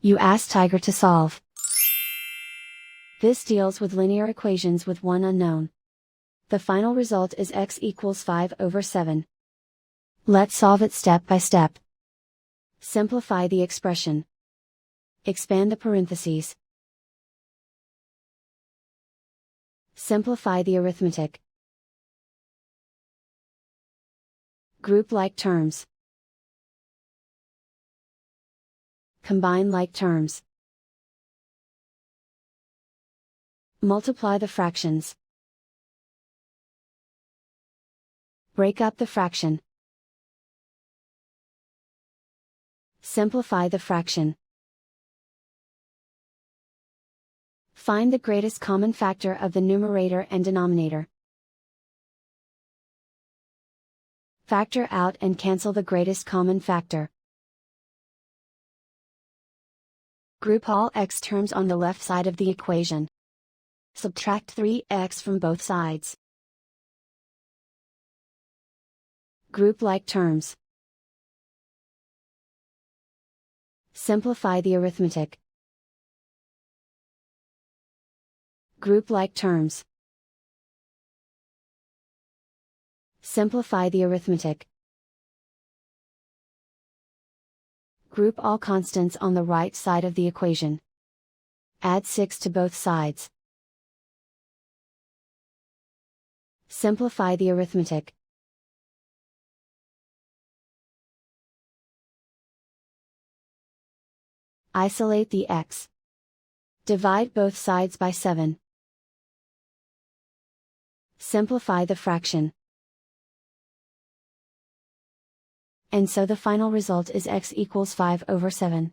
You ask Tiger to solve. This deals with linear equations with one unknown. The final result is x equals 5/7. Let's solve it step by step. Simplify the expression. Expand the parentheses. Simplify the arithmetic. Group like terms. Combine like terms. Multiply the fractions. Break up the fraction. Simplify the fraction. Find the greatest common factor of the numerator and denominator. Factor out and cancel the greatest common factor. Group all x terms on the left side of the equation. Subtract 3x from both sides. Group like terms. Simplify the arithmetic. Group like terms. Simplify the arithmetic. Group all constants on the right side of the equation. Add 6 to both sides. Simplify the arithmetic. Isolate the x. Divide both sides by 7. Simplify the fraction. And so the final result is x equals 5/7.